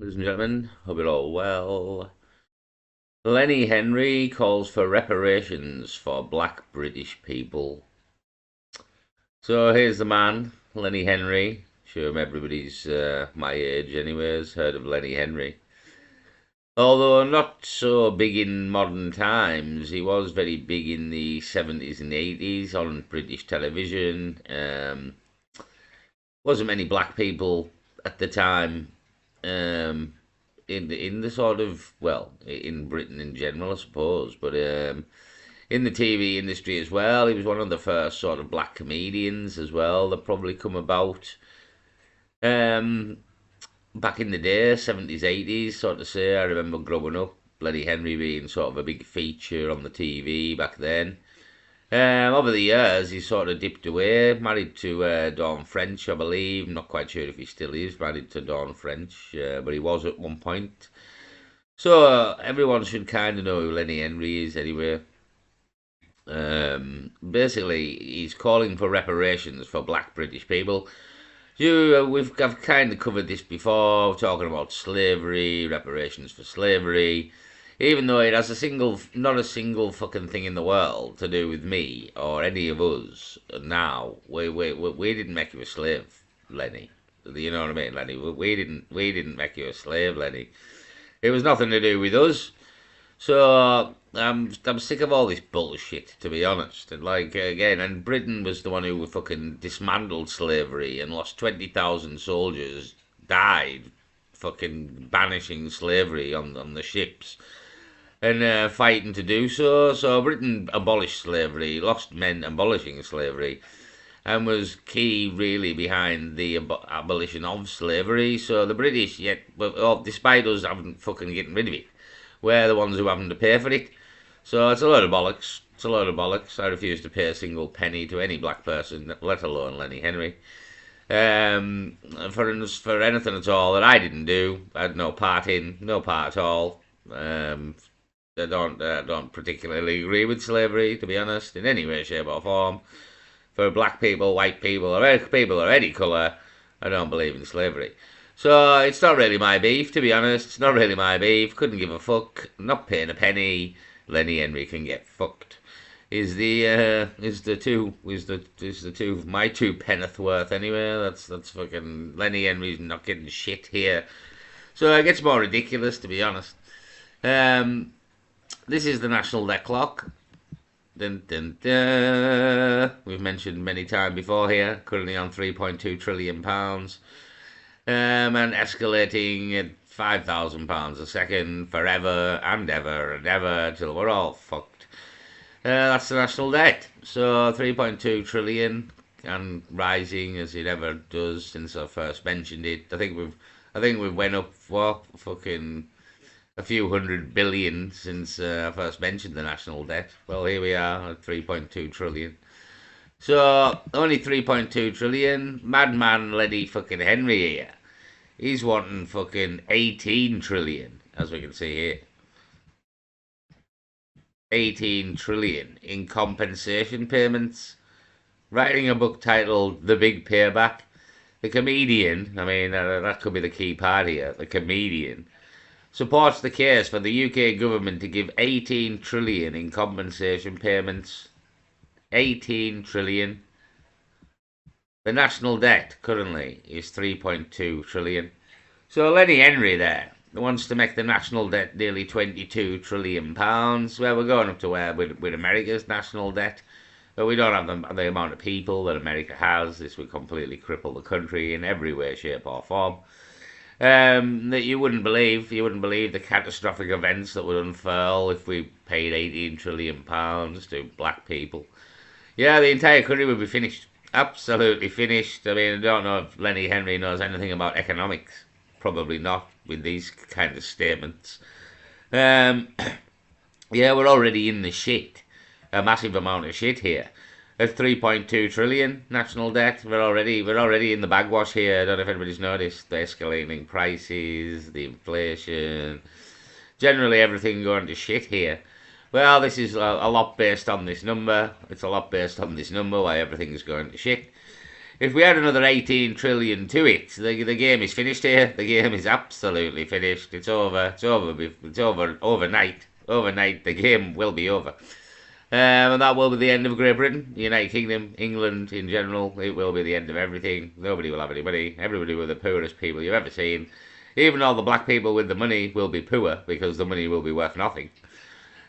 Ladies and gentlemen, hope you're all well. Lenny Henry calls for reparations for black British people. So here's the man, Lenny Henry. Sure, everybody's my age, anyways, heard of Lenny Henry. Although not so big in modern times, he was very big in the 70s and 80s on British television. Wasn't many black people at the time. Um, in the sort of, well, in Britain in general, I suppose, but in the TV industry as well. He was one of the first sort of black comedians as well that probably come about um, back in the day, 70s, 80s, sort of say. I remember growing up, Lenny Henry being sort of a big feature on the TV back then. Over the years, he sort of dipped away, married to Dawn French, I believe. Not quite sure if he still is married to Dawn French, but he was at one point. So everyone should kind of know who Lenny Henry is anyway. Basically, he's calling for reparations for black British people. I've kind of covered this before, talking about slavery, reparations for slavery. Even though it has not a single fucking thing in the world to do with me or any of us now. We didn't make you a slave, Lenny. You know what I mean, Lenny? We didn't make you a slave, Lenny. It was nothing to do with us. So I'm sick of all this bullshit, to be honest. And like again, and Britain was the one who fucking dismantled slavery and lost 20,000 soldiers, died, fucking banishing slavery on the ships and fighting to do so. So Britain abolished slavery, lost men abolishing slavery, and was key really behind the abolition of slavery. So the British, yet, well, despite us having fucking getting rid of it, we're the ones who having to pay for it. So it's a load of bollocks. It's a load of bollocks. I refuse to pay a single penny to any black person, let alone Lenny Henry. For anything at all that I didn't do, I had no part in, no part at all. I don't particularly agree with slavery, to be honest, in any way, shape, or form. For black people, white people, or people of any colour, I don't believe in slavery. So it's not really my beef, to be honest. It's not really my beef. Couldn't give a fuck. Not paying a penny. Lenny Henry can get fucked. Is the two my two penneth worth anyway? That's fucking Lenny Henry's not getting shit here. So it gets more ridiculous, to be honest. Um, this is the national debt clock. Dun, dun, dun. We've mentioned many times before here. Currently on £3.2 trillion, and escalating at £5,000 a second forever and ever and ever till we're all fucked. That's the national debt. So 3.2 trillion and rising as it ever does since I first mentioned it. I think we've went up for fucking a few hundred billion since I first mentioned the national debt. Well, here we are at 3.2 trillion. So only 3.2 trillion. Madman Lenny fucking Henry here. He's wanting fucking 18 trillion, as we can see here. 18 trillion in compensation payments. Writing a book titled The Big Payback. The comedian, I mean, that could be the key part here. The comedian supports the case for the UK government to give 18 trillion in compensation payments. 18 trillion. The national debt currently is 3.2 trillion. So Lenny Henry there wants to make the national debt nearly 22 trillion pounds. Well, we're going up to where with America's national debt. But we don't have the amount of people that America has. This would completely cripple the country in every way, shape, or form. That you wouldn't believe. You wouldn't believe the catastrophic events that would unfurl if we paid 18 trillion pounds to black people. Yeah, the entire country would be finished. Absolutely finished. I mean, I don't know if Lenny Henry knows anything about economics. Probably not with these kind of statements. Um, yeah, we're already in the shit. A massive amount of shit here. At 3.2 trillion national debt, we're already in the bagwash here. I don't know if anybody's noticed the escalating prices, the inflation, generally everything going to shit here. Well, this is a lot based on this number. It's a lot based on this number why everything's going to shit. if we add another 18 trillion to it, the game is finished here. The game is absolutely finished. It's over. It's over. It's over overnight. Overnight, the game will be over. And that will be the end of Great Britain, the United Kingdom, England in general. It will be the end of everything. Nobody will have any money. Everybody will be the poorest people you've ever seen. Even all the black people with the money will be poor because the money will be worth nothing.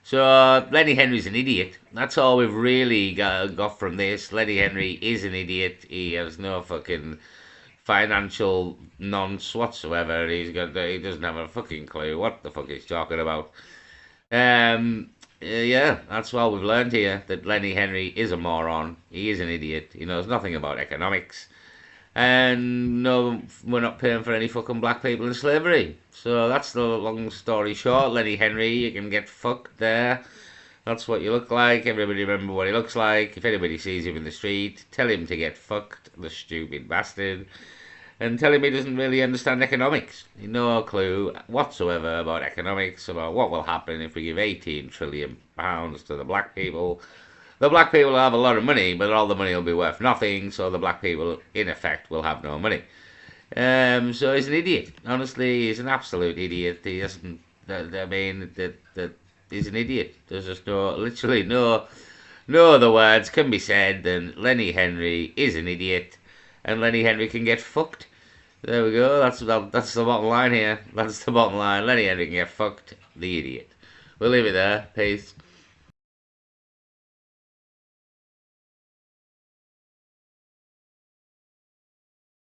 So Lenny Henry's an idiot. That's all we've really got from this. Lenny Henry is an idiot. He has no fucking financial nonce whatsoever. He doesn't have a fucking clue what the fuck he's talking about. Yeah, that's all we've learned here. That Lenny Henry is a moron. He is an idiot. He knows nothing about economics. And no, we're not paying for any fucking black people in slavery. So that's the long story short. Lenny Henry, you can get fucked there. That's what you look like. Everybody remember what he looks like. If anybody sees him in the street, tell him to get fucked, the stupid bastard. And tell him he doesn't really understand economics. No clue whatsoever about economics, about what will happen if we give 18 trillion pounds to the black people. The black people will have a lot of money, but all the money will be worth nothing, so the black people, in effect, will have no money. So he's an idiot. Honestly, he's an absolute idiot. He doesn't. I mean, that he's an idiot. There's just literally no other words can be said than Lenny Henry is an idiot, and Lenny Henry can get fucked. There we go. That's the bottom line here. That's the bottom line. Lenny Henry can get fucked. The idiot. We'll leave it there. Peace.